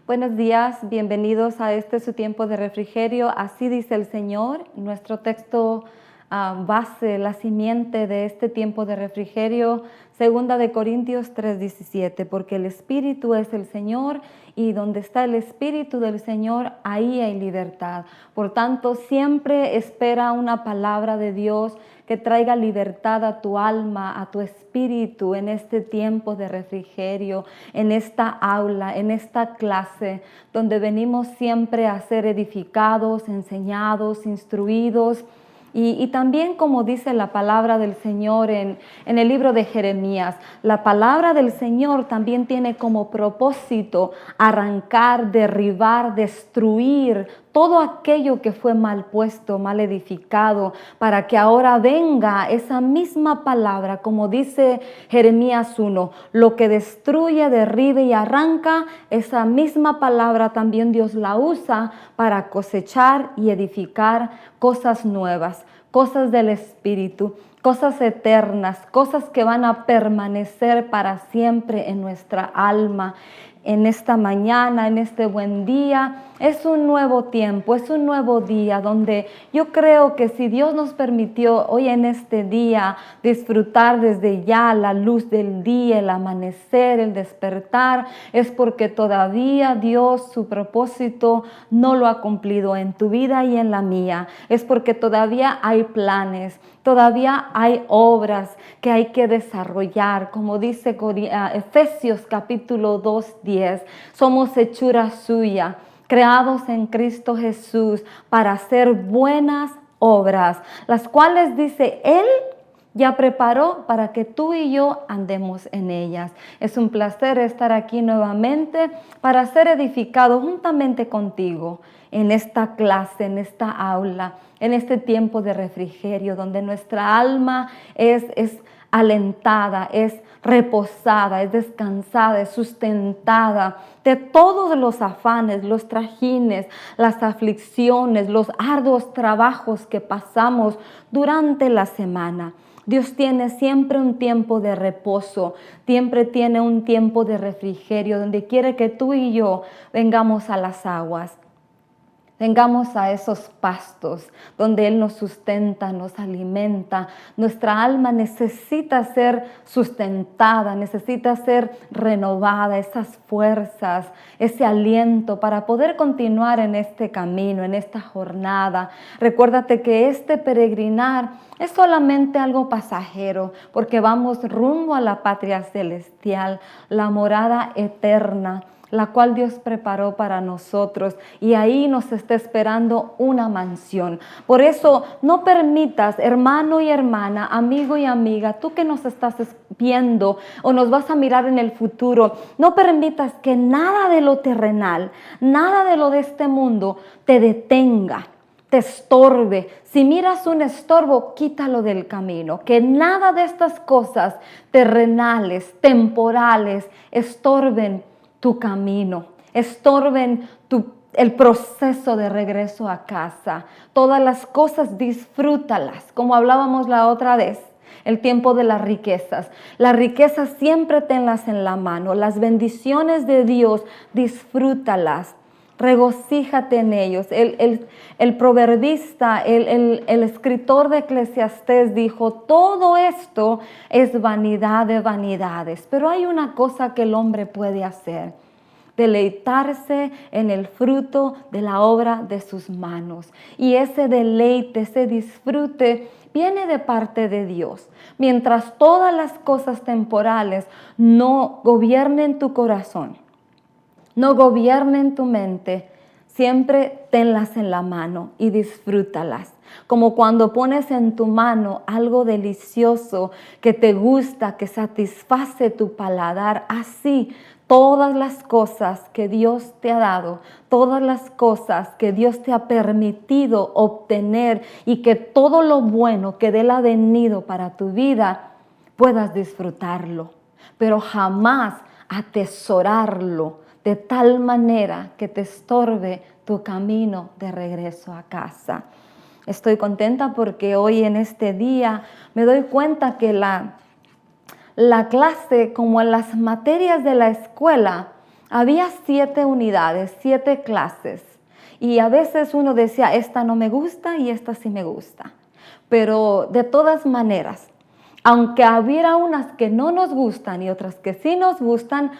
Buenos días, bienvenidos a este su tiempo de refrigerio. Así dice el Señor. Nuestro texto base, la simiente de este tiempo de refrigerio, 2 Corintios 3:17, porque el Espíritu es el Señor y donde está el Espíritu del Señor, ahí hay libertad. Por tanto, siempre espera una palabra de Dios que traiga libertad a tu alma, a tu espíritu en este tiempo de refrigerio, en esta aula, en esta clase, donde venimos siempre a ser edificados, enseñados, instruidos. Y también como dice la palabra del Señor en el libro de Jeremías, la palabra del Señor también tiene como propósito arrancar, derribar, destruir todo aquello que fue mal puesto, mal edificado, para que ahora venga esa misma palabra, como dice Jeremías 1, lo que destruye, derribe y arranca, esa misma palabra también Dios la usa para cosechar y edificar cosas nuevas, cosas del Espíritu, cosas eternas, cosas que van a permanecer para siempre en nuestra alma. En esta mañana, en este buen día, es un nuevo tiempo, es un nuevo día donde yo creo que si Dios nos permitió hoy en este día disfrutar desde ya la luz del día, el amanecer, el despertar, es porque todavía Dios su propósito no lo ha cumplido en tu vida y en la mía. Es porque todavía hay planes, todavía hay obras que hay que desarrollar, como dice Efesios capítulo 2:10. Somos hechura suya, creados en Cristo Jesús para hacer buenas obras, las cuales dice Él ya preparó para que tú y yo andemos en ellas. Es un placer estar aquí nuevamente para ser edificado juntamente contigo en esta clase, en esta aula, en este tiempo de refrigerio, donde nuestra alma es alentada, es reposada, es descansada, es sustentada de todos los afanes, los trajines, las aflicciones, los arduos trabajos que pasamos durante la semana. Dios tiene siempre un tiempo de reposo, siempre tiene un tiempo de refrigerio, donde quiere que tú y yo vengamos a las aguas. Vengamos a esos pastos donde Él nos sustenta, nos alimenta. Nuestra alma necesita ser sustentada, necesita ser renovada, esas fuerzas, ese aliento para poder continuar en este camino, en esta jornada. Recuérdate que este peregrinar es solamente algo pasajero, porque vamos rumbo a la patria celestial, la morada eterna, la cual Dios preparó para nosotros, y ahí nos está esperando una mansión. Por eso no permitas, hermano y hermana, amigo y amiga, tú que nos estás viendo o nos vas a mirar en el futuro, no permitas que nada de lo terrenal, nada de lo de este mundo te detenga, te estorbe. Si miras un estorbo, quítalo del camino. Que nada de estas cosas terrenales, temporales, estorben tu camino, estorben el proceso de regreso a casa. Todas las cosas disfrútalas, como hablábamos la otra vez, el tiempo de las riquezas. Las riquezas siempre tenlas en la mano, las bendiciones de Dios, disfrútalas. Regocíjate en ellos. El proverbista, el escritor de Eclesiastés dijo, todo esto es vanidad de vanidades, pero hay una cosa que el hombre puede hacer: deleitarse en el fruto de la obra de sus manos. Y ese deleite, ese disfrute viene de parte de Dios. Mientras todas las cosas temporales no gobiernen tu corazón, no gobiernen tu mente, siempre tenlas en la mano y disfrútalas. Como cuando pones en tu mano algo delicioso que te gusta, que satisface tu paladar, así todas las cosas que Dios te ha dado, todas las cosas que Dios te ha permitido obtener y que todo lo bueno que de Él ha venido para tu vida, puedas disfrutarlo, pero jamás atesorarlo de tal manera que te estorbe tu camino de regreso a casa. Estoy contenta porque hoy en este día me doy cuenta que la clase, como en las materias de la escuela, Había 7 unidades, 7 clases. Y a veces uno decía, esta no me gusta y esta sí me gusta. Pero de todas maneras, aunque hubiera unas que no nos gustan y otras que sí nos gustan,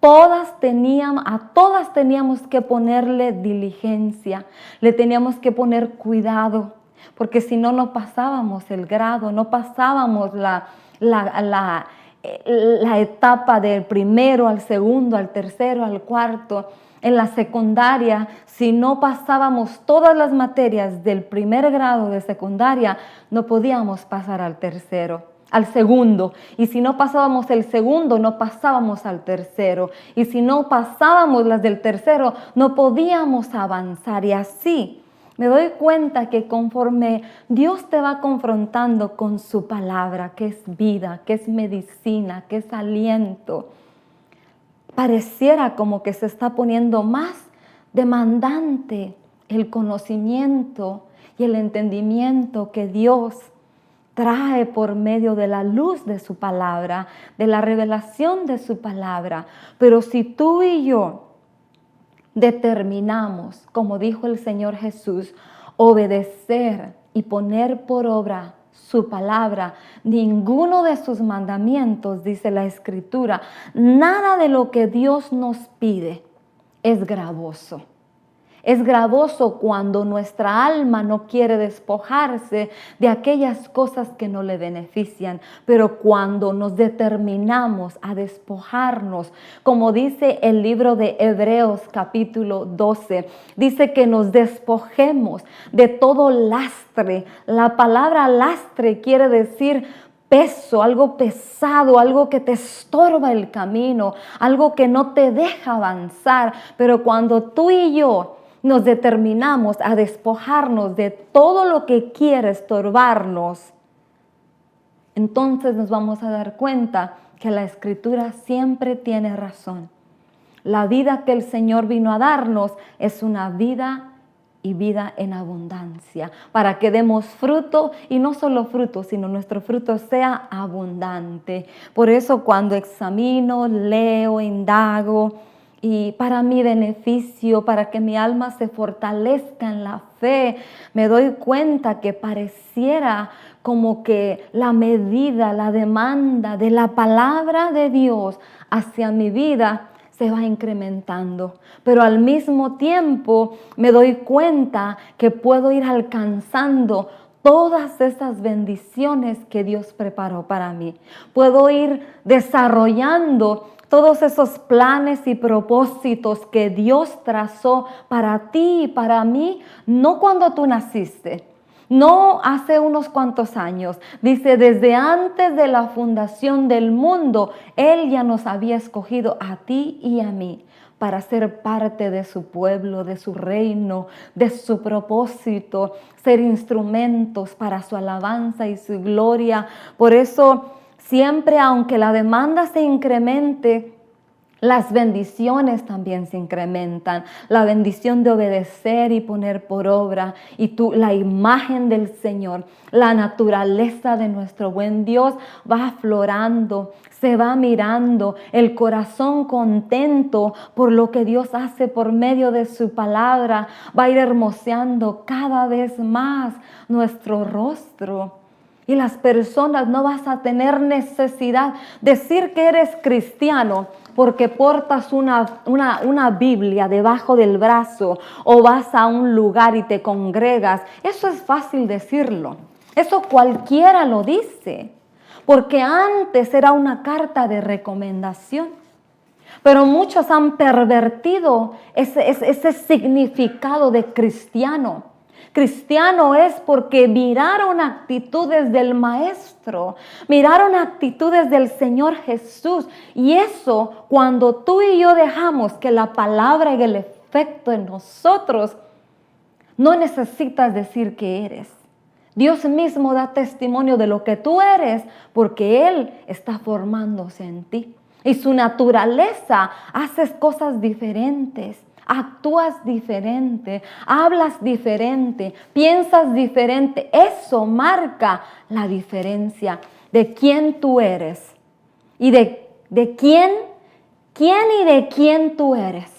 a todas teníamos que ponerle diligencia, le teníamos que poner cuidado, porque si no, no pasábamos el grado, no pasábamos la etapa del primero al segundo, al tercero, al cuarto. En la secundaria, si no pasábamos todas las materias del primer grado de secundaria, no podíamos pasar al segundo. Y si no pasábamos el segundo, no pasábamos al tercero. Y si no pasábamos las del tercero, no podíamos avanzar. Y así me doy cuenta que conforme Dios te va confrontando con su palabra, que es vida, que es medicina, que es aliento, pareciera como que se está poniendo más demandante el conocimiento y el entendimiento que Dios trae por medio de la luz de su palabra, de la revelación de su palabra. Pero si tú y yo determinamos, como dijo el Señor Jesús, obedecer y poner por obra su palabra, ninguno de sus mandamientos, dice la Escritura, nada de lo que Dios nos pide es gravoso. Es gravoso cuando nuestra alma no quiere despojarse de aquellas cosas que no le benefician, pero cuando nos determinamos a despojarnos, como dice el libro de Hebreos capítulo 12, dice que nos despojemos de todo lastre. La palabra lastre quiere decir peso, algo pesado, algo que te estorba el camino, algo que no te deja avanzar. Pero cuando tú y yo nos determinamos a despojarnos de todo lo que quiere estorbarnos, entonces nos vamos a dar cuenta que la Escritura siempre tiene razón. La vida que el Señor vino a darnos es una vida y vida en abundancia, para que demos fruto, y no solo fruto, sino nuestro fruto sea abundante. Por eso cuando examino, leo, indago, y para mi beneficio, para que mi alma se fortalezca en la fe, me doy cuenta que pareciera como que la medida, la demanda de la palabra de Dios hacia mi vida se va incrementando. Pero al mismo tiempo me doy cuenta que puedo ir alcanzando todas esas bendiciones que Dios preparó para mí. Puedo ir desarrollando todos esos planes y propósitos que Dios trazó para ti y para mí, no cuando tú naciste, no hace unos cuantos años. Dice, desde antes de la fundación del mundo, Él ya nos había escogido a ti y a mí para ser parte de su pueblo, de su reino, de su propósito, ser instrumentos para su alabanza y su gloria. Por eso, siempre, aunque la demanda se incremente, las bendiciones también se incrementan. La bendición de obedecer y poner por obra, y la imagen del Señor, la naturaleza de nuestro buen Dios va aflorando, se va mirando, el corazón contento por lo que Dios hace por medio de su palabra va a ir hermoseando cada vez más nuestro rostro. Y las personas no vas a tener necesidad de decir que eres cristiano porque portas una Biblia debajo del brazo o vas a un lugar y te congregas. Eso es fácil decirlo. Eso cualquiera lo dice. Porque antes era una carta de recomendación. Pero muchos han pervertido ese significado de cristiano. Cristiano es porque miraron actitudes del Maestro, miraron actitudes del Señor Jesús. Y eso, cuando tú y yo dejamos que la palabra haga el efecto en nosotros, no necesitas decir que eres. Dios mismo da testimonio de lo que tú eres porque Él está formándose en ti. Y su naturaleza, haces cosas diferentes. Actúas diferente, hablas diferente, piensas diferente. Eso marca la diferencia de quién tú eres y de quién quién y de quién tú eres.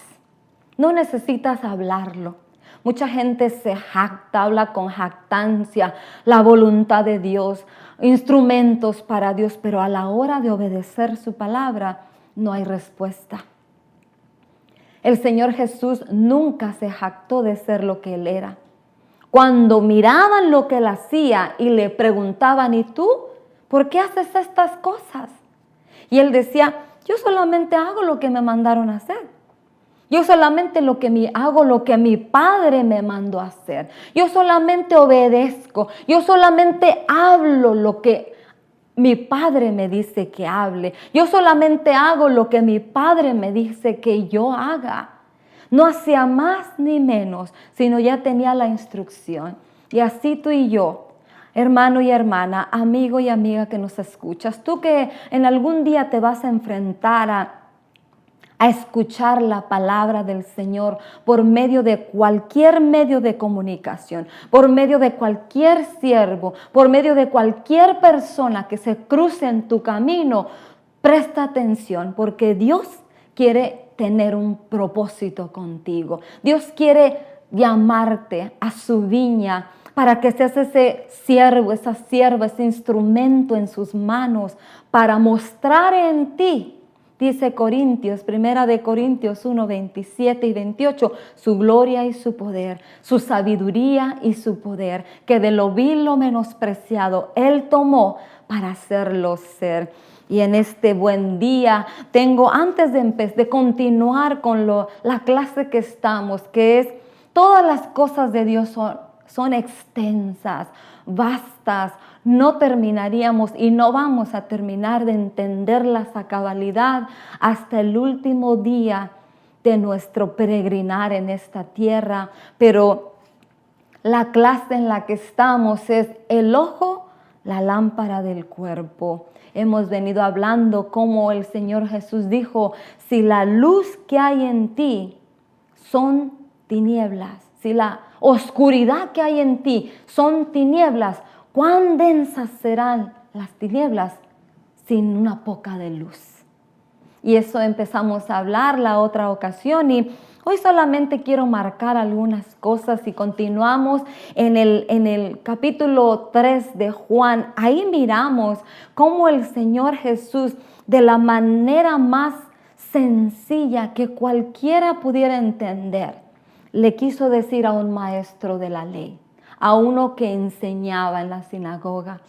No necesitas hablarlo. Mucha gente se jacta, habla con jactancia, la voluntad de Dios, instrumentos para Dios, pero a la hora de obedecer su palabra no hay respuesta. El Señor Jesús nunca se jactó de ser lo que Él era. Cuando miraban lo que Él hacía y le preguntaban, ¿y tú? ¿Por qué haces estas cosas? Y Él decía, yo solamente hago lo que me mandaron a hacer. Yo solamente hago lo que mi Padre me mandó a hacer. Yo solamente obedezco. Yo solamente hablo lo que mi Padre me dice que hable. Yo solamente hago lo que mi Padre me dice que yo haga. No hacía más ni menos, sino ya tenía la instrucción. Y así tú y yo, hermano y hermana, amigo y amiga que nos escuchas, tú que en algún día te vas a enfrentar a escuchar la palabra del Señor por medio de cualquier medio de comunicación, por medio de cualquier siervo, por medio de cualquier persona que se cruce en tu camino, presta atención porque Dios quiere tener un propósito contigo. Dios quiere llamarte a su viña para que seas ese siervo, esa sierva, ese instrumento en sus manos para mostrar en ti. Dice Corintios, 1 Corintios 1, 27 y 28, su gloria y su poder, su sabiduría y su poder, que de lo vil lo menospreciado Él tomó para hacerlo ser. Y en este buen día tengo, antes de continuar con la clase que estamos, que es todas las cosas de Dios son extensas, vastas, no terminaríamos y no vamos a terminar de entenderlas a cabalidad hasta el último día de nuestro peregrinar en esta tierra. Pero la clase en la que estamos es el ojo, la lámpara del cuerpo. Hemos venido hablando como el Señor Jesús dijo, si la luz que hay en ti son tinieblas, si la oscuridad que hay en ti son tinieblas, ¿cuán densas serán las tinieblas sin una poca de luz? Y eso empezamos a hablar la otra ocasión y hoy solamente quiero marcar algunas cosas y continuamos en el capítulo 3 de Juan. Ahí miramos cómo el Señor Jesús, de la manera más sencilla que cualquiera pudiera entender, le quiso decir a un maestro de la ley, a uno que enseñaba en la sinagoga,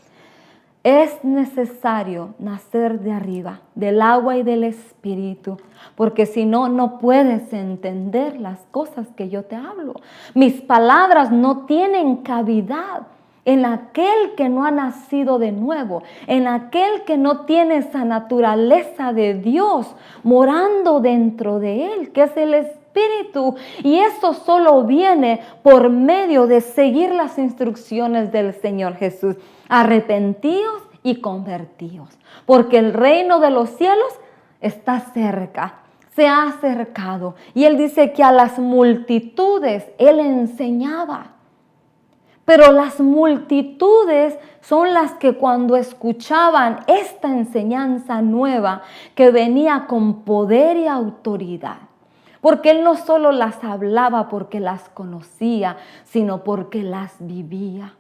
es necesario nacer de arriba, del agua y del espíritu, porque si no, no puedes entender las cosas que yo te hablo. Mis palabras no tienen cavidad en aquel que no ha nacido de nuevo, en aquel que no tiene esa naturaleza de Dios morando dentro de él, que es el Espíritu. Y eso solo viene por medio de seguir las instrucciones del Señor Jesús. Arrepentíos y convertíos, porque el reino de los cielos está cerca, se ha acercado. Y Él dice que a las multitudes Él enseñaba. Pero las multitudes son las que cuando escuchaban esta enseñanza nueva que venía con poder y autoridad, porque Él no solo las hablaba porque las conocía, sino porque las vivía.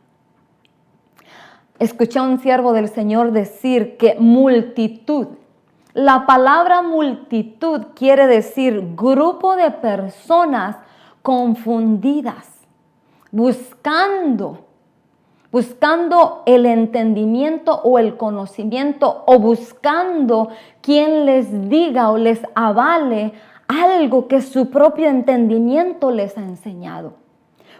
Escuché a un siervo del Señor decir que multitud, la palabra multitud quiere decir grupo de personas confundidas, buscando el entendimiento o el conocimiento o buscando quien les diga o les avale algo que su propio entendimiento les ha enseñado.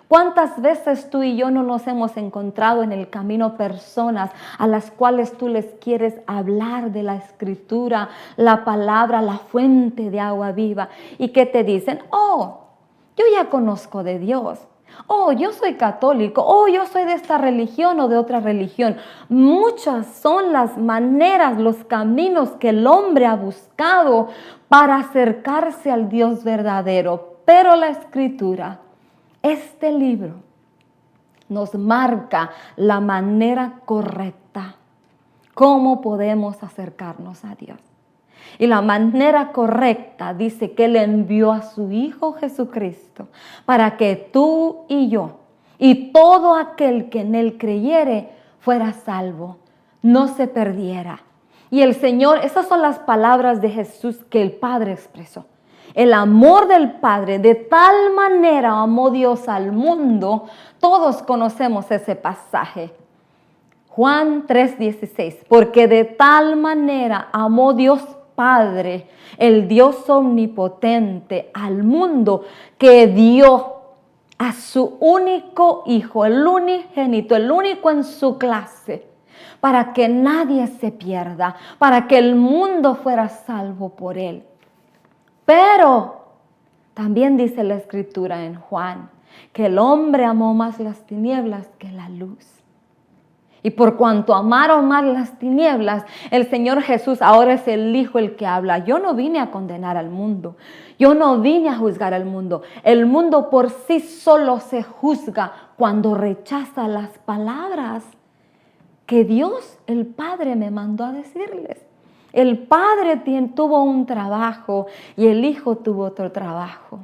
¿Cuántas veces tú y yo no nos hemos encontrado en el camino personas a las cuales tú les quieres hablar de la Escritura, la palabra, la fuente de agua viva y que te dicen, oh, yo ya conozco de Dios, oh, yo soy católico, oh, yo soy de esta religión o de otra religión? Muchas son las maneras, los caminos que el hombre ha buscado para acercarse al Dios verdadero, pero la Escritura, este libro, nos marca la manera correcta, cómo podemos acercarnos a Dios. Y la manera correcta dice que Él envió a su Hijo Jesucristo para que tú y yo y todo aquel que en Él creyere fuera salvo, no se perdiera. Y el Señor, esas son las palabras de Jesús que el Padre expresó. El amor del Padre, de tal manera amó Dios al mundo. Todos conocemos ese pasaje. Juan 3:16, porque de tal manera amó Dios Padre, el Dios omnipotente, al mundo, que dio a su único Hijo, el unigénito, el único en su clase, para que nadie se pierda, para que el mundo fuera salvo por Él. Pero también dice la Escritura en Juan, que el hombre amó más las tinieblas que la luz. Y por cuanto amaron más las tinieblas, el Señor Jesús ahora es el Hijo el que habla. Yo no vine a condenar al mundo. Yo no vine a juzgar al mundo. El mundo por sí solo se juzga cuando rechaza las palabras que Dios, el Padre, me mandó a decirles. El Padre tuvo un trabajo y el Hijo tuvo otro trabajo.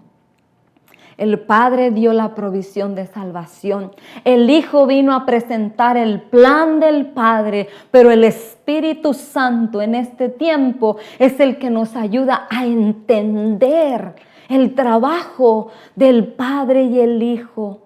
El Padre dio la provisión de salvación. El Hijo vino a presentar el plan del Padre, pero el Espíritu Santo en este tiempo es el que nos ayuda a entender el trabajo del Padre y el Hijo.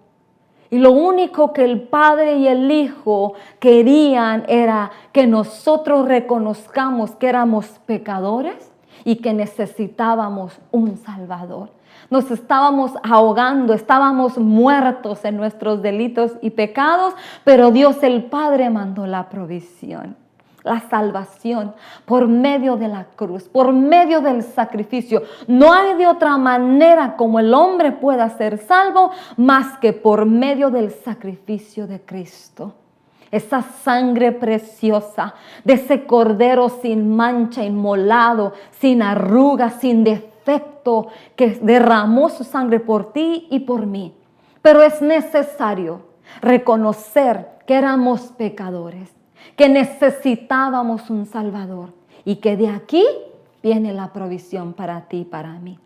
Y lo único que el Padre y el Hijo querían era que nosotros reconozcamos que éramos pecadores y que necesitábamos un Salvador. Nos estábamos ahogando, estábamos muertos en nuestros delitos y pecados, pero Dios el Padre mandó la provisión, la salvación por medio de la cruz, por medio del sacrificio. No hay de otra manera como el hombre pueda ser salvo más que por medio del sacrificio de Cristo. Esa sangre preciosa de ese cordero sin mancha, inmolado, sin arrugas, sin defecto, que derramó su sangre por ti y por mí. Pero es necesario reconocer que éramos pecadores, que necesitábamos un Salvador y que de aquí viene la provisión para ti y para mí.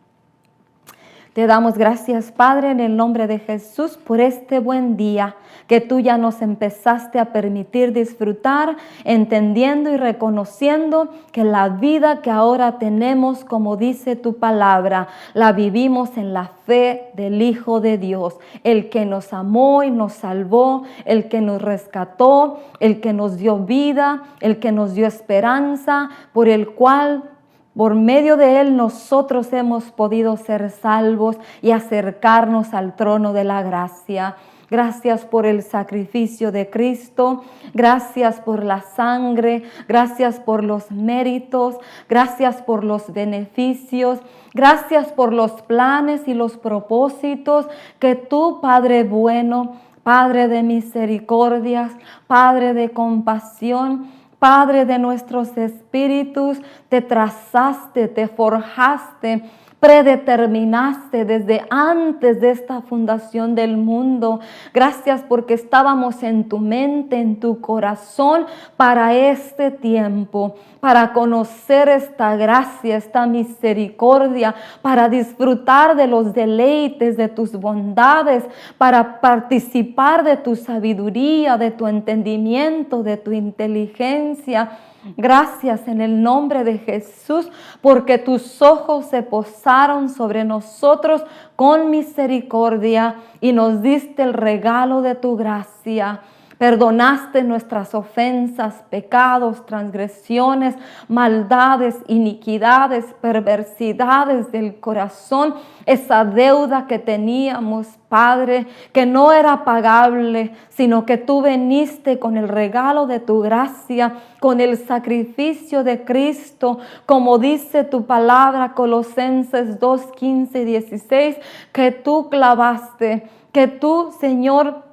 Te damos gracias, Padre, en el nombre de Jesús, por este buen día que tú ya nos empezaste a permitir disfrutar, entendiendo y reconociendo que la vida que ahora tenemos, como dice tu palabra, la vivimos en la fe del Hijo de Dios, el que nos amó y nos salvó, el que nos rescató, el que nos dio vida, el que nos dio esperanza, por el cual por medio de Él nosotros hemos podido ser salvos y acercarnos al trono de la gracia. Gracias por el sacrificio de Cristo, gracias por la sangre, gracias por los méritos, gracias por los beneficios, gracias por los planes y los propósitos que tú, Padre bueno, Padre de misericordias, Padre de compasión, Padre de nuestros espíritus, te trazaste, te forjaste, predeterminaste desde antes de esta fundación del mundo. Gracias porque estábamos en tu mente, en tu corazón para este tiempo, para conocer esta gracia, esta misericordia, para disfrutar de los deleites de tus bondades, para participar de tu sabiduría, de tu entendimiento, de tu inteligencia. Gracias en el nombre de Jesús, porque tus ojos se posaron sobre nosotros con misericordia y nos diste el regalo de tu gracia. Perdonaste nuestras ofensas, pecados, transgresiones, maldades, iniquidades, perversidades del corazón, esa deuda que teníamos, Padre, que no era pagable, sino que tú viniste con el regalo de tu gracia, con el sacrificio de Cristo, como dice tu palabra, Colosenses 2, 15, 16, que tú clavaste, que tú, Señor,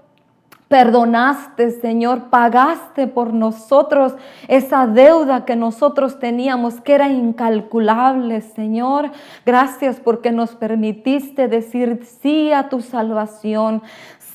perdonaste, Señor, pagaste por nosotros esa deuda que nosotros teníamos, que era incalculable, Señor. Gracias porque nos permitiste decir sí a tu salvación,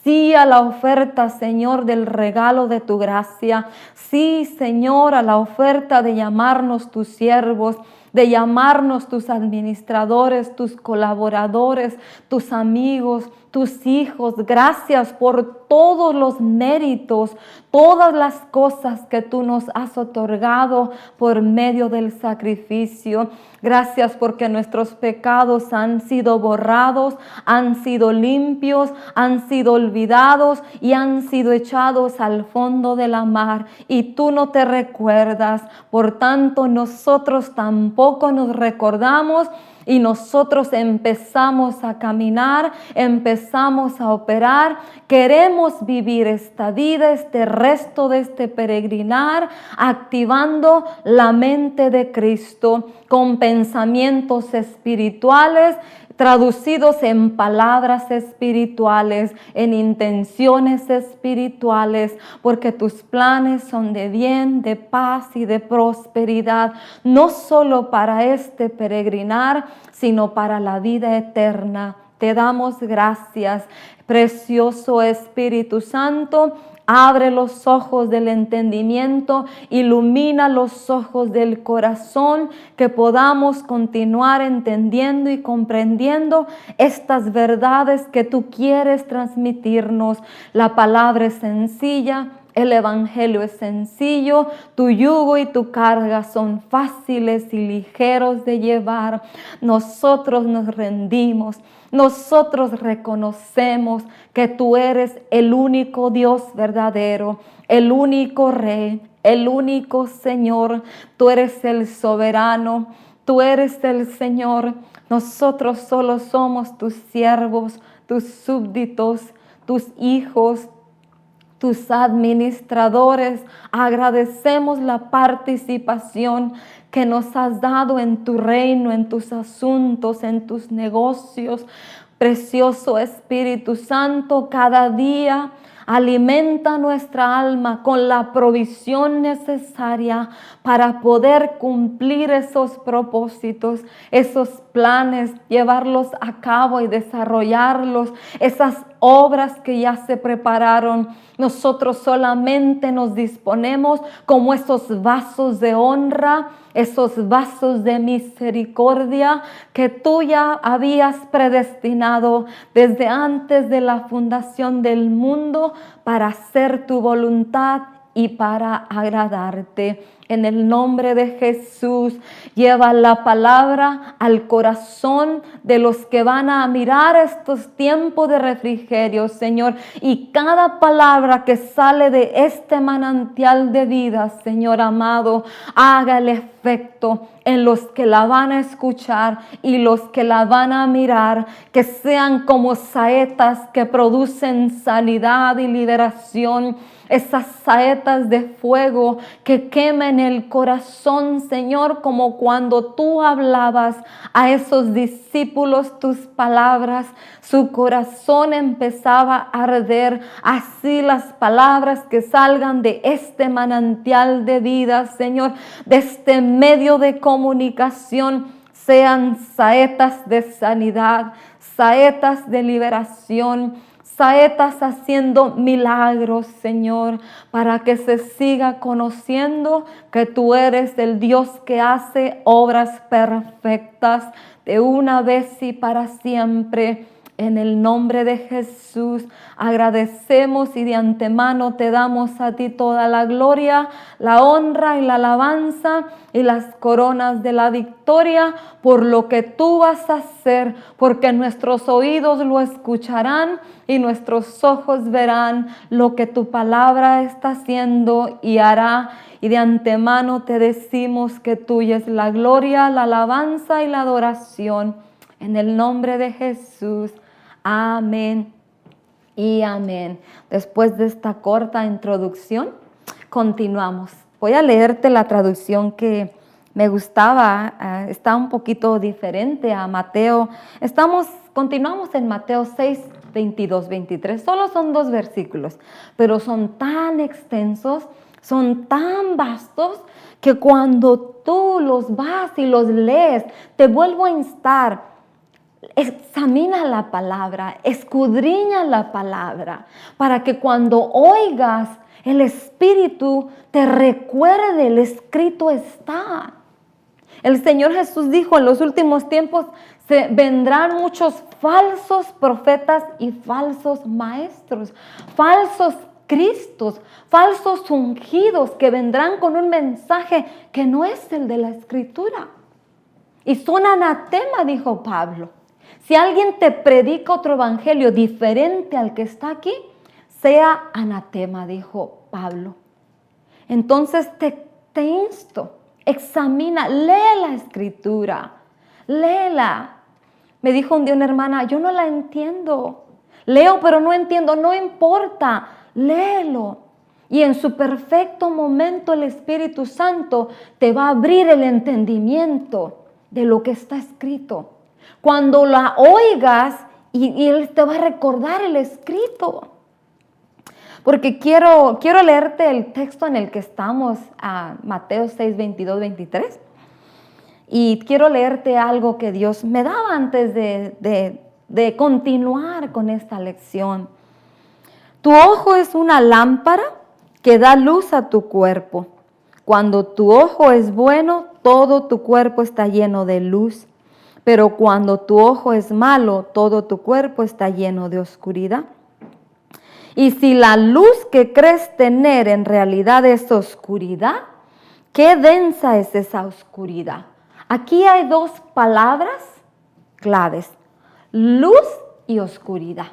sí a la oferta, Señor, del regalo de tu gracia. Sí, Señor, a la oferta de llamarnos tus siervos. de llamarnos tus administradores, tus colaboradores, tus amigos, tus hijos. Gracias por todos los méritos, todas las cosas que tú nos has otorgado por medio del sacrificio. Gracias porque nuestros pecados han sido borrados, han sido limpios, han sido olvidados y han sido echados al fondo de la mar. Y tú no te recuerdas, por tanto nosotros tampoco nos recordamos. Y nosotros empezamos a caminar, empezamos a operar. Queremos vivir esta vida, este resto de este peregrinar, activando la mente de Cristo con pensamientos espirituales, traducidos en palabras espirituales, en intenciones espirituales, porque tus planes son de bien, de paz y de prosperidad, no solo para este peregrinar, sino para la vida eterna. Te damos gracias, precioso Espíritu Santo. Abre los ojos del entendimiento, ilumina los ojos del corazón, que podamos continuar entendiendo y comprendiendo estas verdades que tú quieres transmitirnos. La palabra es sencilla, el evangelio es sencillo, tu yugo y tu carga son fáciles y ligeros de llevar. Nosotros nos rendimos. Nosotros reconocemos que tú eres el único Dios verdadero, el único Rey, el único Señor. Tú eres el soberano, tú eres el Señor. Nosotros solo somos tus siervos, tus súbditos, tus hijos, tus administradores. Agradecemos la participación que nos has dado en tu reino, en tus asuntos, en tus negocios. Precioso Espíritu Santo, cada día alimenta nuestra alma con la provisión necesaria para poder cumplir esos propósitos, esos planes, llevarlos a cabo y desarrollarlos, esas obras que ya se prepararon. Nosotros solamente nos disponemos como esos vasos de honra, esos vasos de misericordia que tú ya habías predestinado desde antes de la fundación del mundo para hacer tu voluntad y para agradarte. En el nombre de Jesús, lleva la palabra al corazón de los que van a mirar estos tiempos de refrigerio, Señor. Y cada palabra que sale de este manantial de vida, Señor amado, haga el efecto en los que la van a escuchar y los que la van a mirar, que sean como saetas que producen sanidad y liberación. Esas saetas de fuego que quemen el corazón, Señor, como cuando tú hablabas a esos discípulos tus palabras, su corazón empezaba a arder. Así las palabras que salgan de este manantial de vida, Señor, de este medio de comunicación, sean saetas de sanidad, saetas de liberación, saetas haciendo milagros, Señor, para que se siga conociendo que tú eres el Dios que hace obras perfectas de una vez y para siempre. En el nombre de Jesús agradecemos y de antemano te damos a ti toda la gloria, la honra y la alabanza y las coronas de la victoria por lo que tú vas a hacer, porque nuestros oídos lo escucharán y nuestros ojos verán lo que tu palabra está haciendo y hará. Y de antemano te decimos que tuya es la gloria, la alabanza y la adoración. En el nombre de Jesús. Amén y amén. Después de esta corta introducción, continuamos. Voy a leerte la traducción que me gustaba. Está un poquito diferente a Mateo. Continuamos en Mateo 6, 22, 23. Solo son 2 versículos, pero son tan extensos, son tan vastos, que cuando tú los vas y los lees, te vuelvo a instar. Examina la palabra, escudriña la palabra, para que cuando oigas el Espíritu te recuerde, el escrito está. El Señor Jesús dijo, en los últimos tiempos vendrán muchos falsos profetas y falsos maestros, falsos cristos, falsos ungidos que vendrán con un mensaje que no es el de la Escritura. Y son anatema, dijo Pablo. Si alguien te predica otro evangelio diferente al que está aquí, sea anatema, dijo Pablo. Entonces te insto, examina, lee la Escritura, léela. Me dijo un día una hermana, yo no la entiendo. Leo, pero no entiendo, no importa, léelo. Y en su perfecto momento el Espíritu Santo te va a abrir el entendimiento de lo que está escrito. Cuando la oigas y Él te va a recordar el escrito. Porque quiero leerte el texto en el que estamos, a Mateo 6, 22, 23. Y quiero leerte algo que Dios me daba antes de continuar con esta lección. Tu ojo es una lámpara que da luz a tu cuerpo. Cuando tu ojo es bueno, todo tu cuerpo está lleno de luz. Pero cuando tu ojo es malo, todo tu cuerpo está lleno de oscuridad. Y si la luz que crees tener en realidad es oscuridad, ¿qué densa es esa oscuridad? Aquí hay dos palabras claves, luz y oscuridad.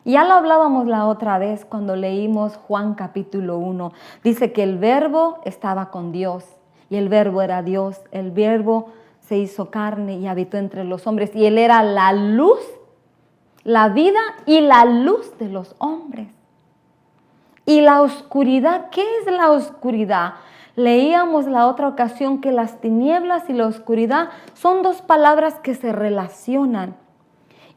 Ya lo hablábamos la otra vez cuando leímos Juan capítulo 1. Dice que el verbo estaba con Dios y el verbo era Dios. El verbo se hizo carne y habitó entre los hombres y Él era la luz, la vida y la luz de los hombres. Y la oscuridad, ¿qué es la oscuridad? Leíamos la otra ocasión que las tinieblas y la oscuridad son dos palabras que se relacionan.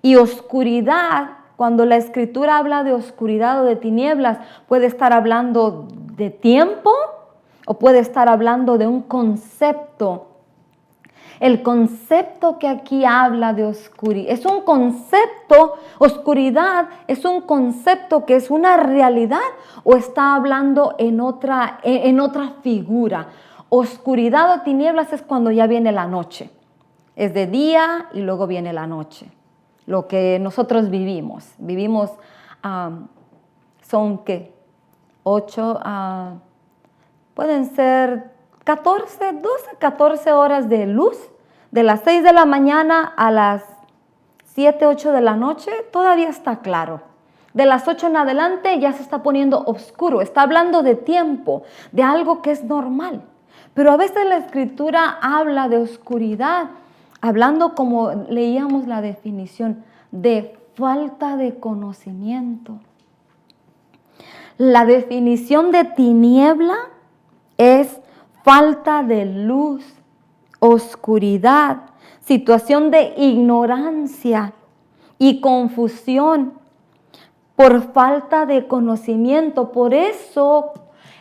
Y oscuridad, cuando la Escritura habla de oscuridad o de tinieblas, puede estar hablando de tiempo o puede estar hablando de un concepto. El concepto que aquí habla de oscuridad es un concepto, oscuridad es un concepto que es una realidad o está hablando en otra figura. Oscuridad o tinieblas es cuando ya viene la noche. Es de día y luego viene la noche. Lo que nosotros vivimos. Son ¿qué? 8, pueden ser 14, 12, 14 horas de luz. De las 6 de la mañana a las 7, 8 de la noche todavía está claro. De las 8 en adelante ya se está poniendo oscuro. Está hablando de tiempo, de algo que es normal. Pero a veces la Escritura habla de oscuridad, hablando como leíamos la definición, de falta de conocimiento. La definición de tiniebla es falta de luz, oscuridad, situación de ignorancia y confusión por falta de conocimiento. Por eso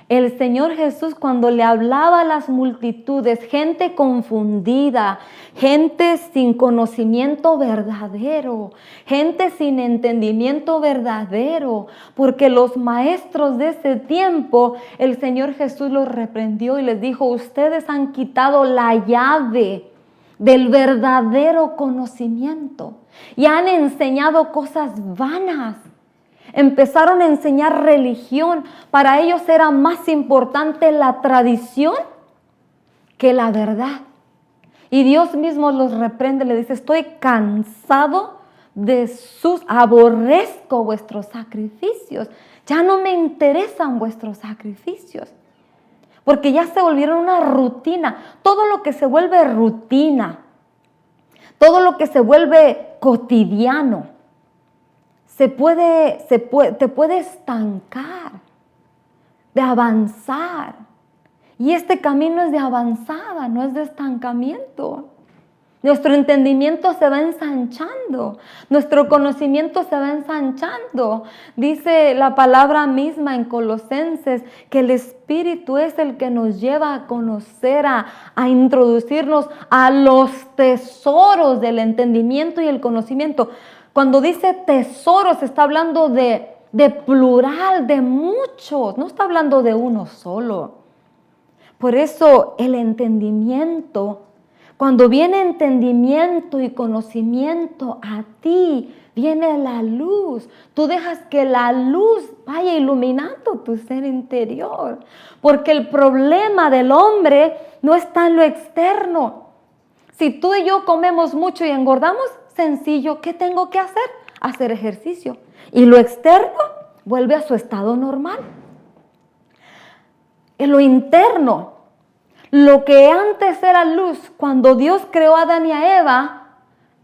el Señor Jesús, cuando le hablaba a las multitudes, gente confundida, gente sin conocimiento verdadero, gente sin entendimiento verdadero, porque los maestros de ese tiempo, el Señor Jesús los reprendió y les dijo, ustedes han quitado la llave del verdadero conocimiento y han enseñado cosas vanas. Empezaron a enseñar religión. Para ellos era más importante la tradición que la verdad. Y Dios mismo los reprende, le dice, estoy cansado aborrezco vuestros sacrificios. Ya no me interesan vuestros sacrificios. Porque ya se volvieron una rutina. Todo lo que se vuelve rutina, todo lo que se vuelve cotidiano, te puede estancar, de avanzar. Y este camino es de avanzada, no es de estancamiento. Nuestro entendimiento se va ensanchando, nuestro conocimiento se va ensanchando. Dice la palabra misma en Colosenses que el Espíritu es el que nos lleva a conocer, a introducirnos a los tesoros del entendimiento y el conocimiento. Cuando dice tesoros, está hablando de plural, de muchos, no está hablando de uno solo. Por eso el entendimiento Cuando viene entendimiento y conocimiento a ti, viene la luz. Tú dejas que la luz vaya iluminando tu ser interior. Porque el problema del hombre no está en lo externo. Si tú y yo comemos mucho y engordamos, sencillo, ¿qué tengo que hacer? Hacer ejercicio. Y lo externo vuelve a su estado normal. En lo interno, lo que antes era luz, cuando Dios creó a Adán y a Eva,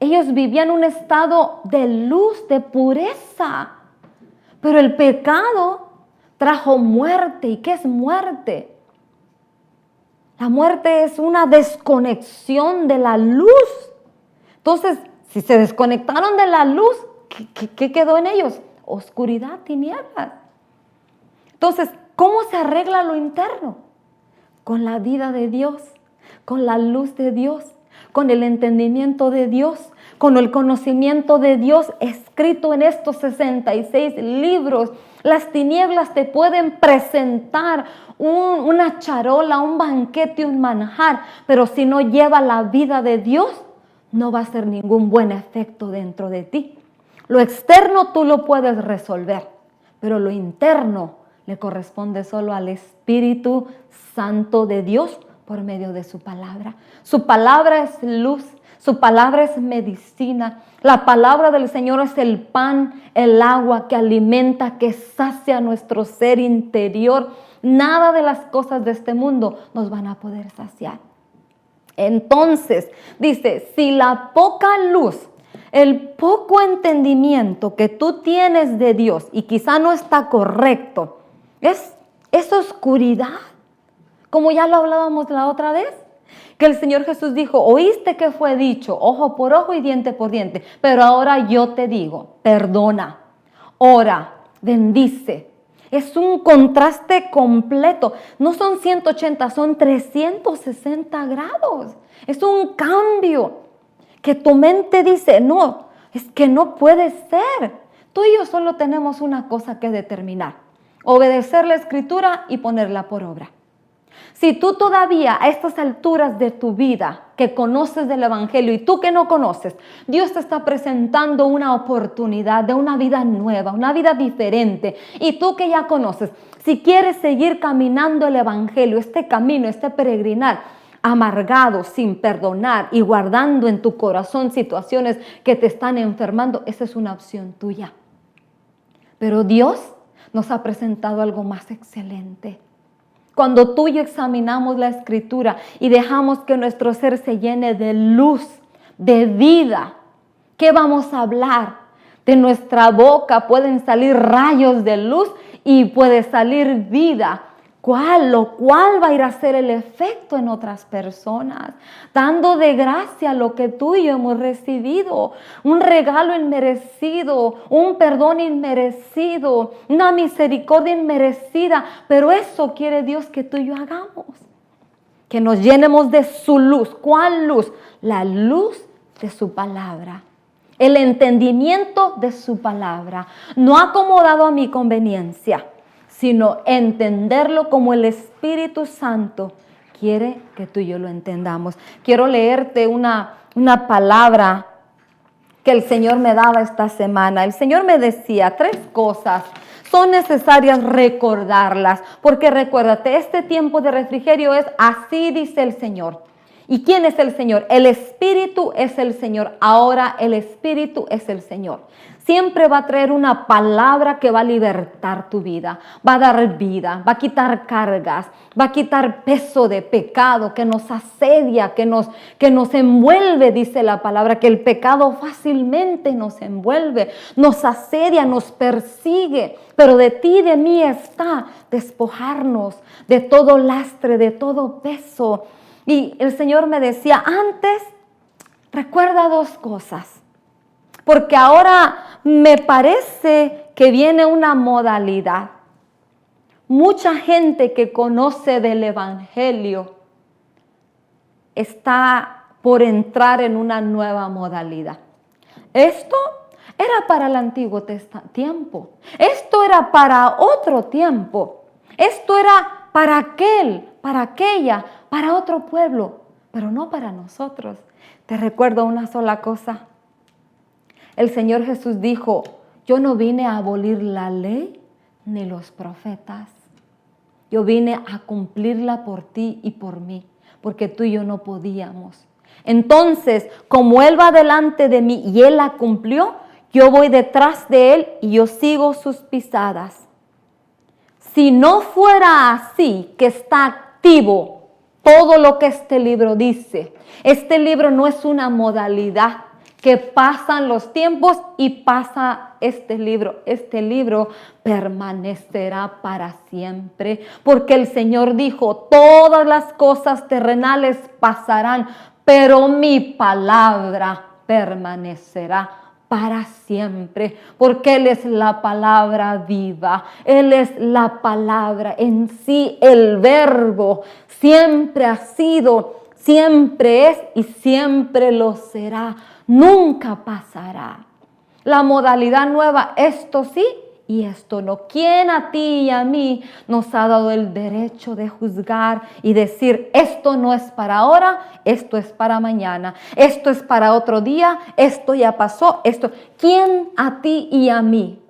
ellos vivían un estado de luz, de pureza. Pero el pecado trajo muerte. ¿Y qué es muerte? La muerte es una desconexión de la luz. Entonces, si se desconectaron de la luz, ¿qué quedó en ellos? Oscuridad, tinieblas. Entonces, ¿cómo se arregla lo interno? Con la vida de Dios, con la luz de Dios, con el entendimiento de Dios, con el conocimiento de Dios escrito en estos 66 libros. Las tinieblas te pueden presentar una charola, un banquete, un manjar, pero si no lleva la vida de Dios, no va a ser ningún buen efecto dentro de ti. Lo externo tú lo puedes resolver, pero lo interno le corresponde solo al Espíritu Santo de Dios por medio de su palabra. Su palabra es luz, su palabra es medicina. La palabra del Señor es el pan, el agua que alimenta, que sacia nuestro ser interior. Nada de las cosas de este mundo nos van a poder saciar. Entonces, dice, si la poca luz, el poco entendimiento que tú tienes de Dios y quizá no está correcto, es oscuridad, como ya lo hablábamos la otra vez, que el Señor Jesús dijo, oíste que fue dicho, ojo por ojo y diente por diente, pero ahora yo te digo, perdona, ora, bendice. Es un contraste completo, no son 180, son 360 grados, es un cambio que tu mente dice, no, es que no puede ser. Tú y yo solo tenemos una cosa que determinar, obedecer la Escritura y ponerla por obra. Si tú todavía a estas alturas de tu vida que conoces del Evangelio y tú que no conoces, Dios te está presentando una oportunidad de una vida nueva, una vida diferente. Y tú que ya conoces, si quieres seguir caminando el Evangelio, este camino, este peregrinar, amargado, sin perdonar y guardando en tu corazón situaciones que te están enfermando, esa es una opción tuya. Pero Dios nos ha presentado algo más excelente. Cuando tú y yo examinamos la Escritura y dejamos que nuestro ser se llene de luz, de vida, ¿qué vamos a hablar? De nuestra boca pueden salir rayos de luz y puede salir vida. Lo cual va a ir a hacer el efecto en otras personas, dando de gracia lo que tú y yo hemos recibido, un regalo inmerecido, un perdón inmerecido, una misericordia inmerecida, pero eso quiere Dios que tú y yo hagamos, que nos llenemos de su luz. ¿Cuál luz? La luz de su palabra. El entendimiento de su palabra, no acomodado a mi conveniencia, sino entenderlo como el Espíritu Santo quiere que tú y yo lo entendamos. Quiero leerte una palabra que el Señor me daba esta semana. El Señor me decía 3 cosas. Son necesarias recordarlas, porque recuérdate, este tiempo de refrigerio es así dice el Señor. ¿Y quién es el Señor? El Espíritu es el Señor. Ahora el Espíritu es el Señor. Siempre va a traer una palabra que va a libertar tu vida, va a dar vida, va a quitar cargas, va a quitar peso de pecado que nos asedia, que nos envuelve, dice la palabra, que el pecado fácilmente nos envuelve, nos asedia, nos persigue. Pero de ti y de mí está despojarnos de todo lastre, de todo peso. Y el Señor me decía, antes recuerda 2 cosas. Porque ahora me parece que viene una modalidad. Mucha gente que conoce del Evangelio está por entrar en una nueva modalidad. Esto era para el Antiguo tiempo. Esto era para otro tiempo. Esto era para aquel, para aquella, para otro pueblo. pero no para nosotros. Te recuerdo una sola cosa. El Señor Jesús dijo, yo no vine a abolir la ley ni los profetas. Yo vine a cumplirla por ti y por mí, porque tú y yo no podíamos. Entonces, como Él va delante de mí y Él la cumplió, yo voy detrás de Él y yo sigo sus pisadas. Si no fuera así, que está activo todo lo que este libro dice, este libro no es una modalidad que pasan los tiempos y pasa este libro permanecerá para siempre, porque el Señor dijo, todas las cosas terrenales pasarán, pero mi palabra permanecerá para siempre, porque Él es la palabra viva, Él es la palabra en sí, el verbo, siempre ha sido, siempre es y siempre lo será, nunca pasará. La modalidad nueva, esto sí y esto no. ¿Quién a ti y a mí nos ha dado el derecho de juzgar y decir, esto no es para ahora, esto es para mañana, esto es para otro día, esto ya pasó, esto? ¿Quién a ti y a mí,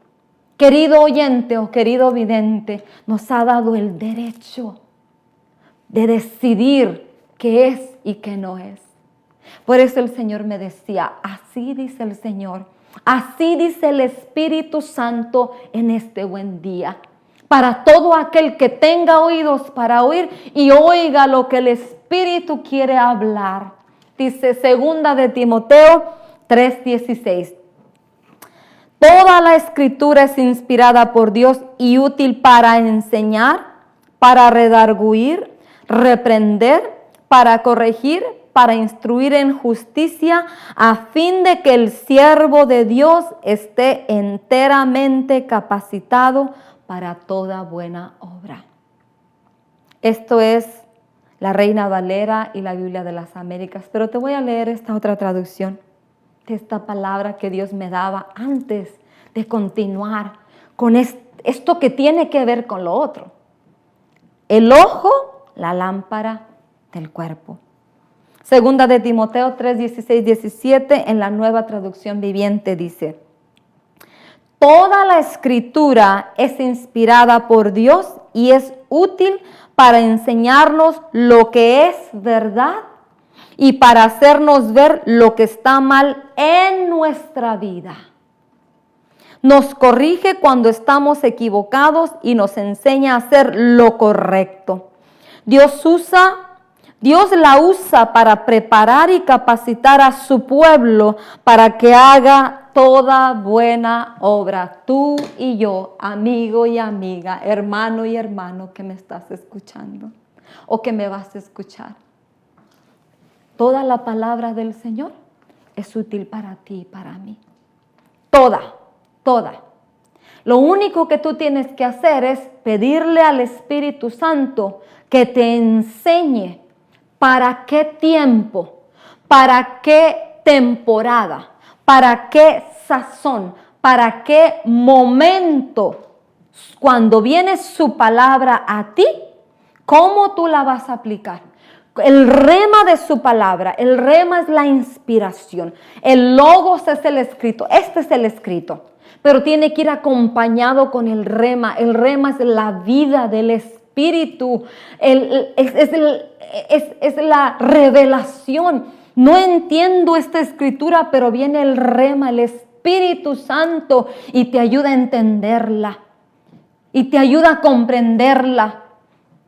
querido oyente o querido vidente, nos ha dado el derecho de decidir qué es y qué no es? Por eso el Señor me decía, así dice el Señor, así dice el Espíritu Santo en este buen día. Para todo aquel que tenga oídos para oír y oiga lo que el Espíritu quiere hablar. Dice 2 de Timoteo 3:16. Toda la Escritura es inspirada por Dios y útil para enseñar, para redarguir, reprender, para corregir, para instruir en justicia, a fin de que el siervo de Dios esté enteramente capacitado para toda buena obra. Esto es la Reina Valera y la Biblia de las Américas, pero te voy a leer esta otra traducción de esta palabra que Dios me daba antes de continuar con esto que tiene que ver con lo otro. El ojo, la lámpara del cuerpo. 2 de Timoteo 3:16-17 en la Nueva Traducción Viviente dice, toda la Escritura es inspirada por Dios y es útil para enseñarnos lo que es verdad y para hacernos ver lo que está mal en nuestra vida. Nos corrige cuando estamos equivocados y nos enseña a hacer lo correcto. Dios la usa para preparar y capacitar a su pueblo para que haga toda buena obra. Tú y yo, amigo y amiga, hermano y hermano que me estás escuchando o que me vas a escuchar. Toda la palabra del Señor es útil para ti y para mí. Toda. Lo único que tú tienes que hacer es pedirle al Espíritu Santo que te enseñe para qué tiempo, para qué temporada, para qué sazón, para qué momento, cuando viene su palabra a ti, cómo tú la vas a aplicar. El rema de su palabra, el rema es la inspiración, el logos es el escrito, este es el escrito, pero tiene que ir acompañado con el rema es la vida del Espíritu, es la revelación. No entiendo esta escritura, pero viene el rema, el Espíritu Santo y te ayuda a entenderla y te ayuda a comprenderla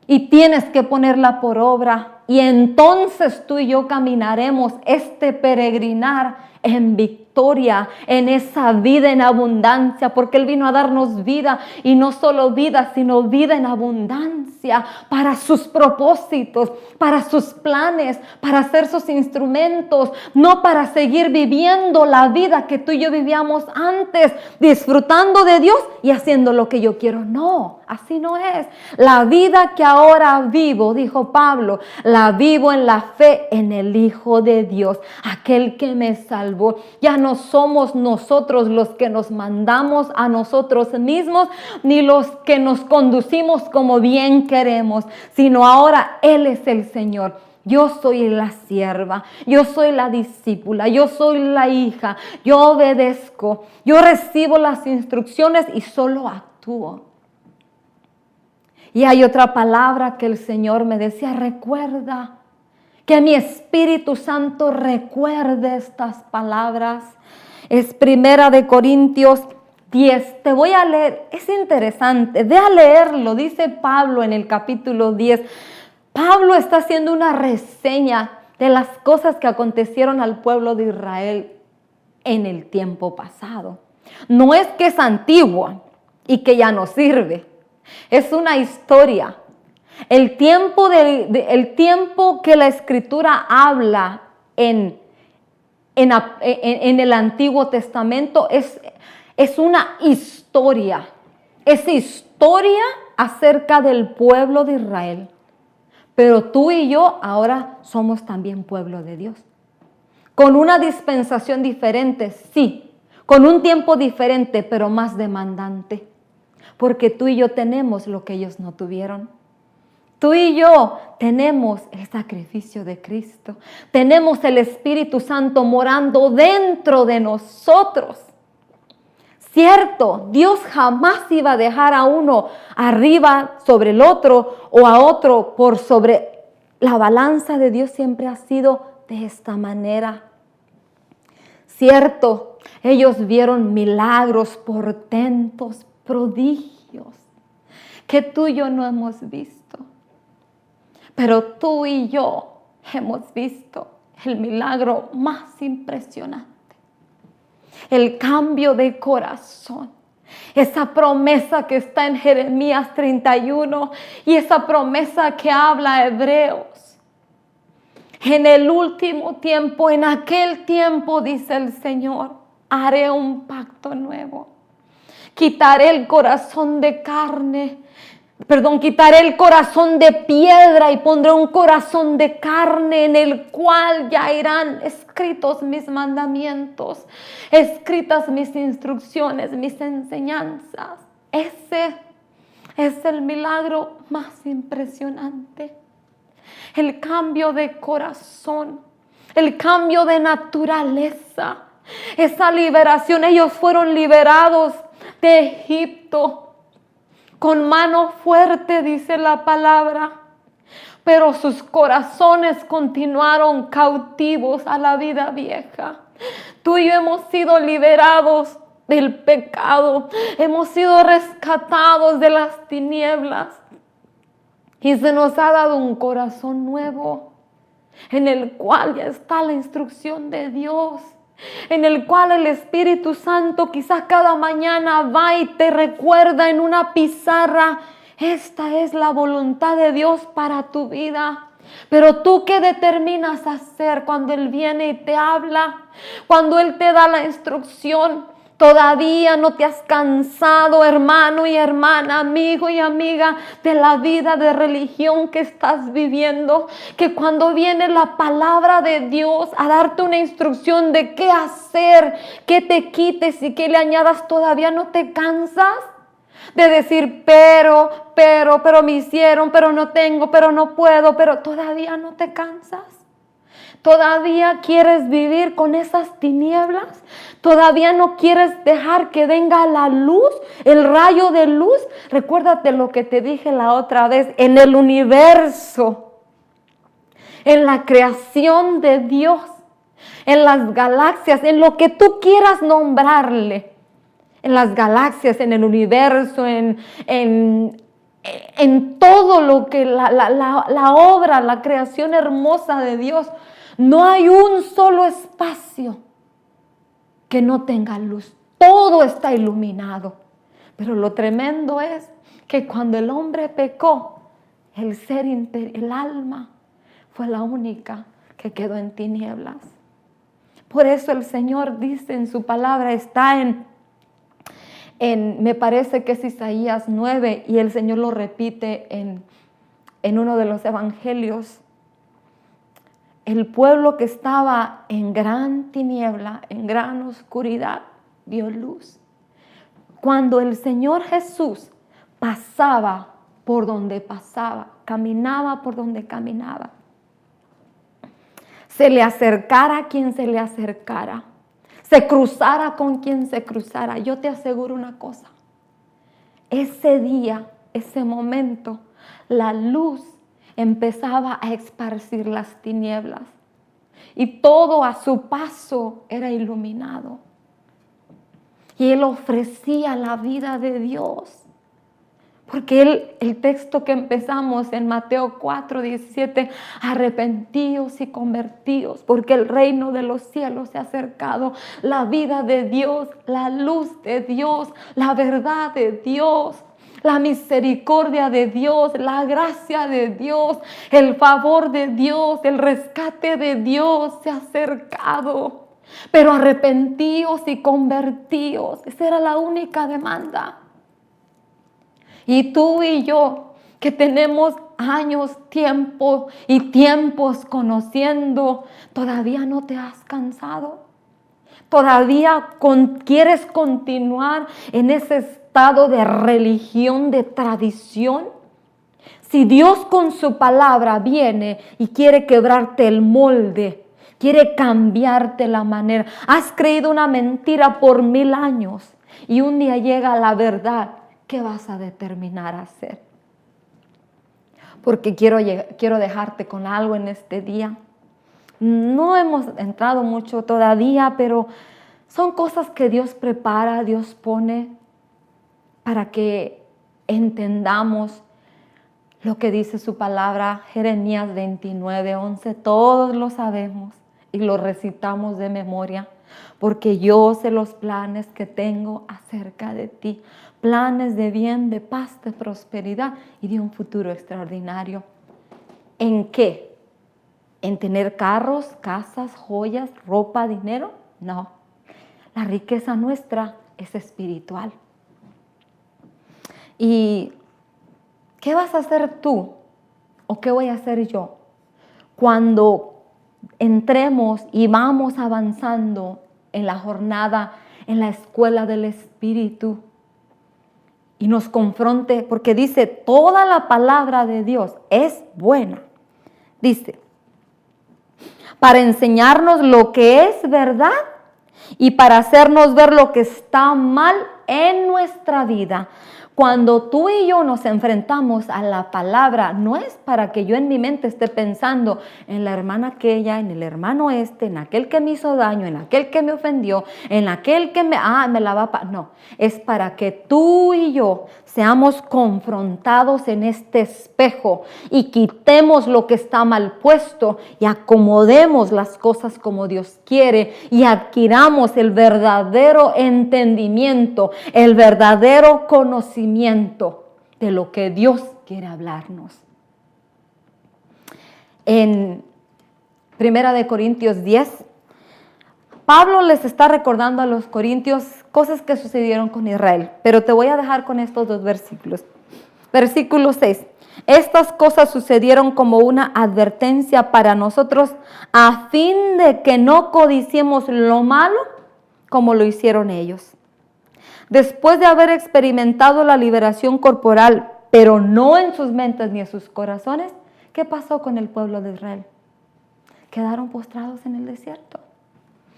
y tienes que ponerla por obra. Y entonces tú y yo caminaremos este peregrinar en victoria, en esa vida en abundancia, porque Él vino a darnos vida y no solo vida, sino vida en abundancia para sus propósitos, para sus planes, para ser sus instrumentos, no para seguir viviendo la vida que tú y yo vivíamos antes, disfrutando de Dios y haciendo lo que yo quiero. No, así no es. La vida que ahora vivo, dijo Pablo, la vivo en la fe en el Hijo de Dios, aquel que me salvó. Ya no somos nosotros los que nos mandamos a nosotros mismos, ni los que nos conducimos como bien queremos, sino ahora Él es el Señor. Yo soy la sierva, yo soy la discípula, yo soy la hija, yo obedezco, yo recibo las instrucciones y solo actúo. Y hay otra palabra que el Señor me decía, recuerda, que mi Espíritu Santo recuerde estas palabras. Es 1 Corintios 10. Te voy a leer, es interesante, ve a leerlo, dice Pablo en el capítulo 10. Pablo está haciendo una reseña de las cosas que acontecieron al pueblo de Israel en el tiempo pasado. No es que es antigua y que ya no sirve, es una historia. El tiempo que la Escritura habla en el Antiguo Testamento es una historia. Es historia acerca del pueblo de Israel. Pero tú y yo ahora somos también pueblo de Dios. Con una dispensación diferente, sí. Con un tiempo diferente, pero más demandante. Porque tú y yo tenemos lo que ellos no tuvieron. Tú y yo tenemos el sacrificio de Cristo. Tenemos el Espíritu Santo morando dentro de nosotros. Cierto, Dios jamás iba a dejar a uno arriba sobre el otro o a otro por sobre. La balanza de Dios siempre ha sido de esta manera. Cierto, ellos vieron milagros, portentos, prodigios que tú y yo no hemos visto. Pero tú y yo hemos visto el milagro más impresionante. El cambio de corazón. Esa promesa que está en Jeremías 31 y esa promesa que habla Hebreos. En el último tiempo, en aquel tiempo, dice el Señor, haré un pacto nuevo. Quitaré el corazón de carne. Quitaré el corazón de piedra y pondré un corazón de carne en el cual ya irán escritos mis mandamientos, escritas mis instrucciones, mis enseñanzas. Ese es el milagro más impresionante. El cambio de corazón, el cambio de naturaleza, esa liberación. Ellos fueron liberados de Egipto. Con mano fuerte, dice la palabra, pero sus corazones continuaron cautivos a la vida vieja. Tú y yo hemos sido liberados del pecado, hemos sido rescatados de las tinieblas y se nos ha dado un corazón nuevo en el cual ya está la instrucción de Dios. En el cual el Espíritu Santo quizás cada mañana va y te recuerda en una pizarra, esta es la voluntad de Dios para tu vida. Pero tú, ¿qué determinas hacer cuando Él viene y te habla? Cuando Él te da la instrucción. Todavía no te has cansado, hermano y hermana, amigo y amiga, de la vida de religión que estás viviendo. Que cuando viene la palabra de Dios a darte una instrucción de qué hacer, qué te quites y qué le añadas, todavía no te cansas de decir, pero me hicieron, pero no tengo, pero no puedo, pero todavía no te cansas. ¿Todavía quieres vivir con esas tinieblas? ¿Todavía no quieres dejar que venga la luz, el rayo de luz? Recuérdate lo que te dije la otra vez, en el universo, en la creación de Dios, en las galaxias, en lo que tú quieras nombrarle, en las galaxias, en el universo, en todo lo que la obra, la creación hermosa de Dios. No hay un solo espacio que no tenga luz. Todo está iluminado. Pero lo tremendo es que cuando el hombre pecó, el ser interior, el alma, fue la única que quedó en tinieblas. Por eso el Señor dice en su palabra, está me parece que es Isaías 9, y el Señor lo repite en uno de los evangelios. El pueblo que estaba en gran tiniebla, en gran oscuridad, vio luz. Cuando el Señor Jesús pasaba por donde pasaba, caminaba por donde caminaba, se le acercara a quien se le acercara, se cruzara con quien se cruzara. Yo te aseguro una cosa, ese día, ese momento, la luz empezaba a esparcir las tinieblas y todo a su paso era iluminado. Y él ofrecía la vida de Dios. Porque el texto que empezamos en Mateo 4:17, arrepentíos y convertíos, porque el reino de los cielos se ha acercado. La vida de Dios, la luz de Dios, la verdad de Dios, la misericordia de Dios, la gracia de Dios, el favor de Dios, el rescate de Dios se ha acercado. Pero arrepentíos y convertíos, esa era la única demanda. Y tú y yo, que tenemos años, tiempo y tiempos conociendo, ¿todavía no te has cansado? ¿Todavía quieres continuar en ese estado de religión, de tradición? Si Dios con su palabra viene y quiere quebrarte el molde, quiere cambiarte la manera. Has creído una mentira por 1000 años y un día llega la verdad. ¿Qué vas a determinar a hacer? Porque quiero dejarte con algo en este día. No hemos entrado mucho todavía, pero son cosas que Dios prepara, Dios pone para que entendamos lo que dice su palabra. Jeremías 29:11, todos lo sabemos y lo recitamos de memoria. Porque yo sé los planes que tengo acerca de ti, planes de bien, de paz, de prosperidad y de un futuro extraordinario. ¿En qué? ¿En tener carros, casas, joyas, ropa, dinero? No, la riqueza nuestra es espiritual. ¿Y qué vas a hacer tú o qué voy a hacer yo cuando entremos y vamos avanzando en la jornada, en la escuela del Espíritu y nos confronte? Porque dice, toda la palabra de Dios es buena. Dice, para enseñarnos lo que es verdad y para hacernos ver lo que está mal en nuestra vida. Cuando tú y yo nos enfrentamos a la palabra, no es para que yo en mi mente esté pensando en la hermana aquella, en el hermano este, en aquel que me hizo daño, en aquel que me ofendió, en aquel que me la va a... No, es para que tú y yo seamos confrontados en este espejo y quitemos lo que está mal puesto y acomodemos las cosas como Dios quiere y adquiramos el verdadero entendimiento, el verdadero conocimiento de lo que Dios quiere hablarnos. En 1 Corintios 10, Pablo les está recordando a los corintios cosas que sucedieron con Israel, pero te voy a dejar con estos 2 versículos. Versículo 6. Estas cosas sucedieron como una advertencia para nosotros a fin de que no codiciemos lo malo como lo hicieron ellos. Después de haber experimentado la liberación corporal, pero no en sus mentes ni en sus corazones, ¿qué pasó con el pueblo de Israel? Quedaron postrados en el desierto,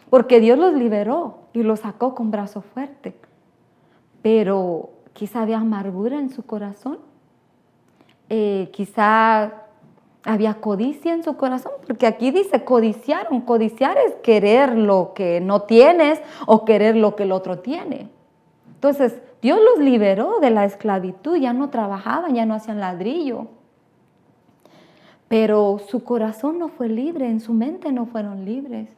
porque Dios los liberó y los sacó con brazo fuerte. Pero quizá había amargura en su corazón, quizá había codicia en su corazón, porque aquí dice codiciaron. Codiciar es querer lo que no tienes o querer lo que el otro tiene. Entonces, Dios los liberó de la esclavitud, ya no trabajaban, ya no hacían ladrillo. Pero su corazón no fue libre, en su mente no fueron libres.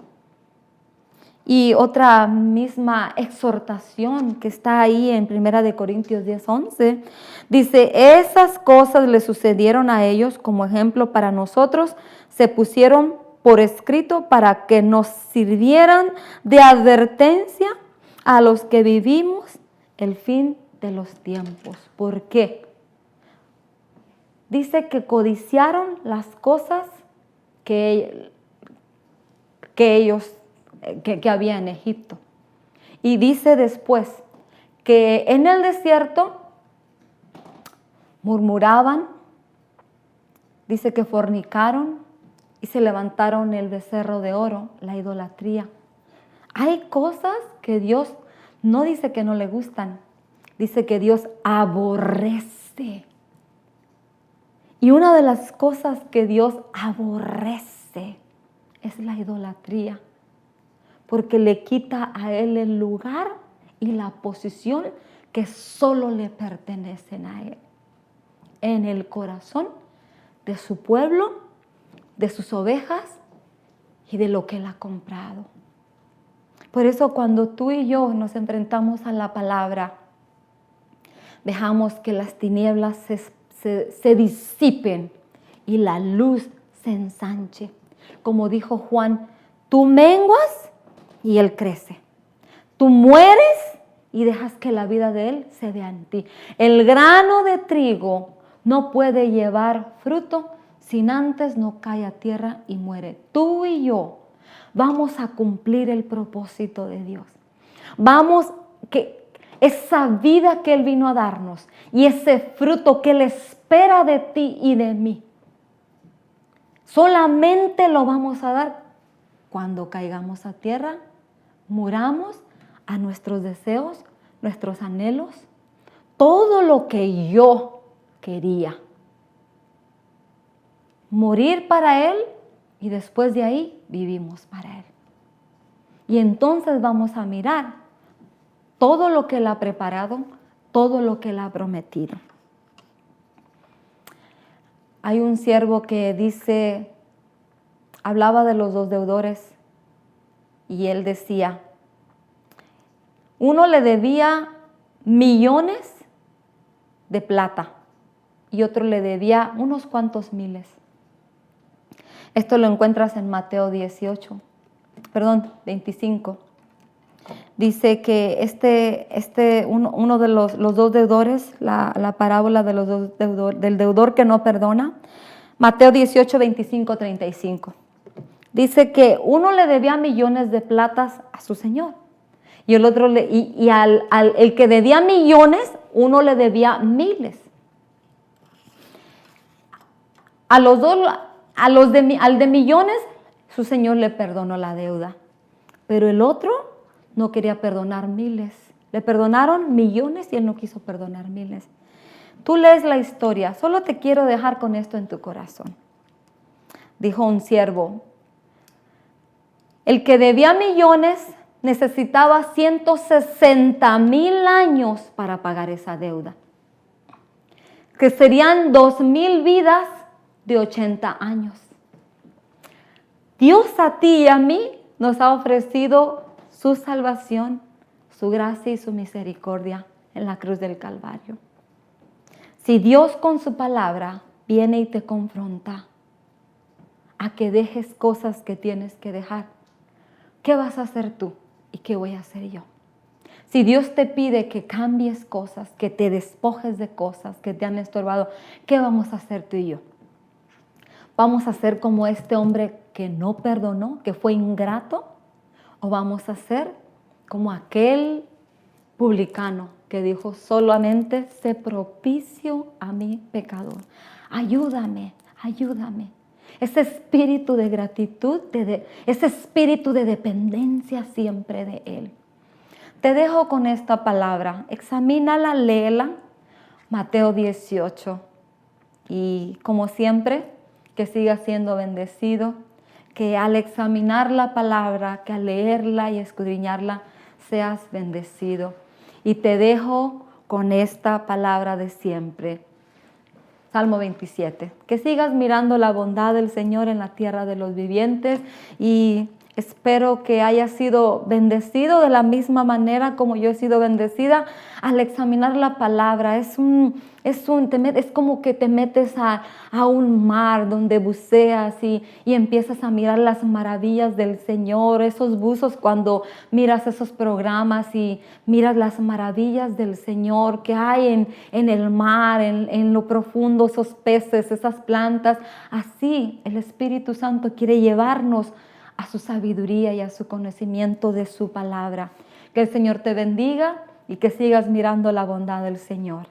Y otra misma exhortación que está ahí en 1 Corintios 10:11, dice, esas cosas le sucedieron a ellos como ejemplo para nosotros, se pusieron por escrito para que nos sirvieran de advertencia a los que vivimos el fin de los tiempos. ¿Por qué? Dice que codiciaron las cosas que había en Egipto. Y dice después que en el desierto murmuraban, dice que fornicaron y se levantaron el becerro de oro, la idolatría. Hay cosas que Dios no dice que no le gustan, dice que Dios aborrece. Y una de las cosas que Dios aborrece es la idolatría, porque le quita a Él el lugar y la posición que solo le pertenecen a Él, en el corazón de su pueblo, de sus ovejas y de lo que Él ha comprado. Por eso cuando tú y yo nos enfrentamos a la palabra, dejamos que las tinieblas se disipen y la luz se ensanche. Como dijo Juan, tú menguas y Él crece. Tú mueres y dejas que la vida de Él se vea en ti. El grano de trigo no puede llevar fruto sin antes no cae a tierra y muere. Tú y yo vamos a cumplir el propósito de Dios. Esa vida que Él vino a darnos y ese fruto que Él espera de ti y de mí, solamente lo vamos a dar cuando caigamos a tierra, muramos a nuestros deseos, nuestros anhelos, todo lo que yo quería. Morir para Él y después de ahí vivimos para Él. Y entonces vamos a mirar todo lo que Él ha preparado, todo lo que Él ha prometido. Hay un siervo que hablaba de los dos deudores y él decía, uno le debía millones de plata y otro le debía unos cuantos miles. Esto lo encuentras en Mateo 25. Dice que uno de los dos deudores, la parábola de del deudor que no perdona, Mateo 18, 25, 35. Dice que uno le debía millones de platas a su señor y el otro el que debía millones, uno le debía miles. Al de millones, su señor le perdonó la deuda, pero el otro no quería perdonar miles. Le perdonaron millones y él no quiso perdonar miles. Tú lees la historia, solo te quiero dejar con esto en tu corazón. Dijo un siervo, el que debía millones necesitaba 160,000 años para pagar esa deuda, que serían 2,000 vidas de 80 años. Dios a ti y a mí nos ha ofrecido su salvación, su gracia y su misericordia en la cruz del Calvario. Si Dios con su palabra viene y te confronta a que dejes cosas que tienes que dejar, ¿qué vas a hacer tú y qué voy a hacer yo? Si Dios te pide que cambies cosas, que te despojes de cosas que te han estorbado, ¿qué vamos a hacer tú y yo? ¿Vamos a ser como este hombre que no perdonó, que fue ingrato? ¿O vamos a ser como aquel publicano que dijo solamente sé propicio a mi pecador? Ayúdame, ayúdame. Ese espíritu de gratitud, ese espíritu de dependencia siempre de Él. Te dejo con esta palabra, examínala, léela, Mateo 18. Y como siempre, que sigas siendo bendecido, que al examinar la palabra, que al leerla y escudriñarla, seas bendecido. Y te dejo con esta palabra de siempre. Salmo 27. Que sigas mirando la bondad del Señor en la tierra de los vivientes y espero que hayas sido bendecido de la misma manera como yo he sido bendecida al examinar la palabra. Es como que te metes a un mar donde buceas y empiezas a mirar las maravillas del Señor. Esos buzos cuando miras esos programas y miras las maravillas del Señor que hay en el mar, en lo profundo, esos peces, esas plantas. Así el Espíritu Santo quiere llevarnos a su sabiduría y a su conocimiento de su palabra. Que el Señor te bendiga y que sigas mirando la bondad del Señor.